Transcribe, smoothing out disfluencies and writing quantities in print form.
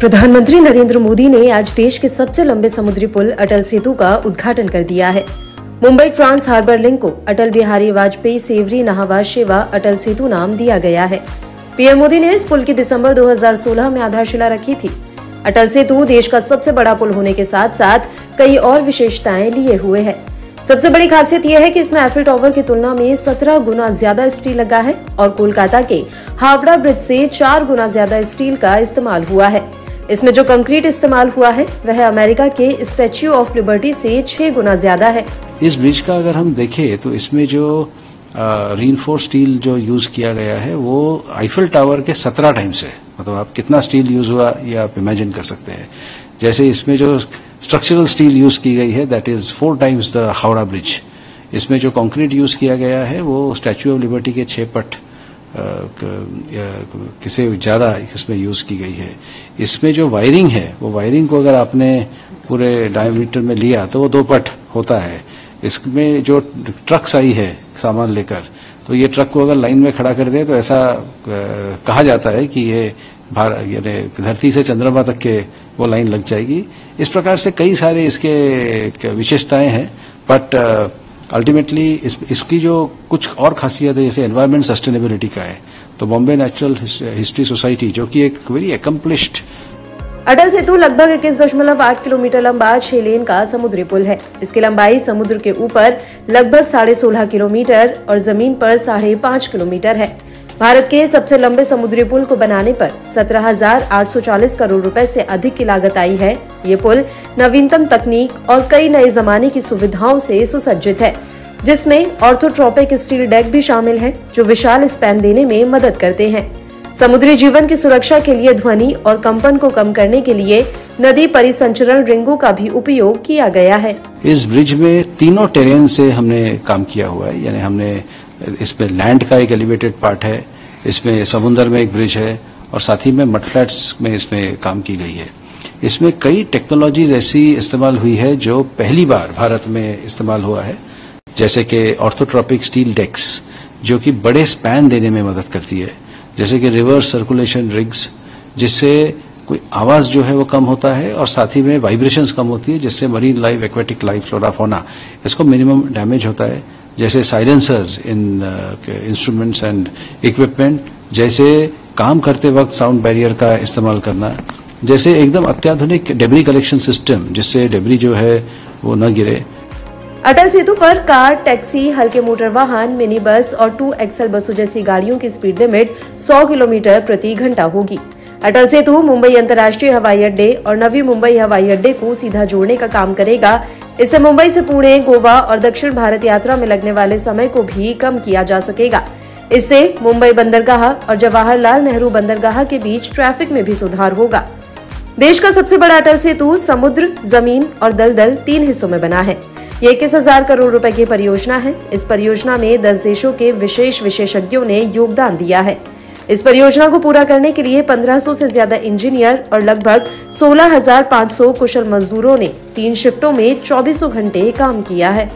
प्रधानमंत्री नरेंद्र मोदी ने आज देश के सबसे लंबे समुद्री पुल अटल सेतु का उद्घाटन कर दिया है। मुंबई ट्रांस हार्बर लिंक को अटल बिहारी वाजपेयी सेवरी नहावा शेवा अटल सेतु नाम दिया गया है। पीएम मोदी ने इस पुल की दिसंबर 2016 में आधारशिला रखी थी। अटल सेतु देश का सबसे बड़ा पुल होने के साथ साथ कई और विशेषताएं लिए हुए है। सबसे बड़ी खासियत यह है कि इसमें एफिल टावर की तुलना में 17 गुना ज्यादा स्टील लगा है और कोलकाता के हावड़ा ब्रिज से 4 गुना ज्यादा स्टील का इस्तेमाल हुआ है। इसमें जो कंक्रीट इस्तेमाल हुआ है वह अमेरिका के स्टैच्यू ऑफ लिबर्टी से 6 गुना ज्यादा है। इस ब्रिज का अगर हम देखें तो इसमें जो रीइंफोर्स स्टील जो यूज किया गया है वो आईफिल टावर के 17 टाइम्स है। मतलब आप कितना स्टील यूज हुआ ये आप इमेजिन कर सकते हैं। जैसे इसमें जो स्ट्रक्चरल स्टील यूज की गई है that is 4 times the Howrah bridge. इसमें जो कंक्रीट यूज किया गया है वो स्टैच्यू ऑफ लिबर्टी के 6 पट किसे ज्यादा इसमें यूज की गई है। इसमें जो वायरिंग है वो वायरिंग को अगर आपने पूरे डायमीटर में लिया तो वो 2 पट होता है। इसमें जो ट्रक्स आई है सामान लेकर तो ये ट्रक को अगर लाइन में खड़ा कर दे तो ऐसा कहा जाता है कि ये धरती से चंद्रमा तक के वो लाइन लग जाएगी। इस प्रकार से कई सारे इसके विशेषताएं हैं बट अल्टीमेटली इसकी जो कुछ और खासियत है जैसे एनवायरमेंट सस्टेनेबिलिटी का है तो बॉम्बे नेचुरल हिस्ट्री सोसाइटी जो कि एक वेरी एकम्प्लिश्ड अटल सेतु लगभग 21.8 किलोमीटर लंबा 6 लेन का समुद्री पुल है। इसकी लंबाई समुद्र के ऊपर लगभग 16.5 किलोमीटर और जमीन पर 5.5 किलोमीटर है। भारत के सबसे लंबे समुद्री पुल को बनाने पर 17,840 करोड़ रुपए से अधिक की लागत आई है। ये पुल नवीनतम तकनीक और कई नए जमाने की सुविधाओं से सुसज्जित है, जिसमें ऑर्थोट्रोपिक स्टील डेक भी शामिल है जो विशाल स्पैन देने में मदद करते हैं। समुद्री जीवन की सुरक्षा के लिए ध्वनि और कंपन को कम करने के लिए नदी परिसंचरण रिंगों का भी उपयोग किया गया है। इस ब्रिज में तीनों टेरेन से हमने काम किया हुआ है। यानी हमने इसमें लैंड का एक एलिवेटेड पार्ट है, इसमें समुद्र में एक ब्रिज है और साथ ही में मड फ्लैट्स में इसमें काम की गई है। इसमें कई टेक्नोलॉजीज ऐसी इस्तेमाल हुई है जो पहली बार भारत में इस्तेमाल हुआ है, जैसे कि ऑर्थोट्रोपिक स्टील डेक्स जो कि बड़े स्पैन देने में मदद करती है, जैसे कि रिवर्स सर्कुलेशन रिग्स जिससे कोई आवाज जो है वो कम होता है और साथ ही में वाइब्रेशंस कम होती है जिससे marine life, aquatic life, flora fauna इसको मिनिमम डैमेज होता है। जैसे silencers in instruments and equipment, जैसे काम करते वक्त साउंड बैरियर का इस्तेमाल करना, जैसे एकदम अत्याधुनिक डेब्री कलेक्शन सिस्टम जिससे डेब्री जो है वो न गिरे। अटल सेतु पर कार, टैक्सी, हल्के मोटर वाहन, मिनी बस और 2XL बसों जैसी गाड़ियों की स्पीड लिमिट 100 किलोमीटर प्रति घंटा होगी। अटल सेतु मुंबई अंतर्राष्ट्रीय हवाई अड्डे और नवी मुंबई हवाई अड्डे को सीधा जोड़ने का काम करेगा। इससे मुंबई से पुणे, गोवा और दक्षिण भारत यात्रा में लगने वाले समय को भी कम किया जा सकेगा। इससे मुंबई बंदरगाह और जवाहरलाल नेहरू बंदरगाह के बीच ट्रैफिक में भी सुधार होगा। देश का सबसे बड़ा अटल सेतु समुद्र, जमीन और दलदल 3 हिस्सों में बना है। ये 21,000 करोड़ रुपए की परियोजना है। इस परियोजना में 10 देशों के विशेषज्ञों ने योगदान दिया है। इस परियोजना को पूरा करने के लिए 1500 से ज्यादा इंजीनियर और लगभग 16,500 कुशल मजदूरों ने 3 शिफ्टों में 24 घंटे काम किया है।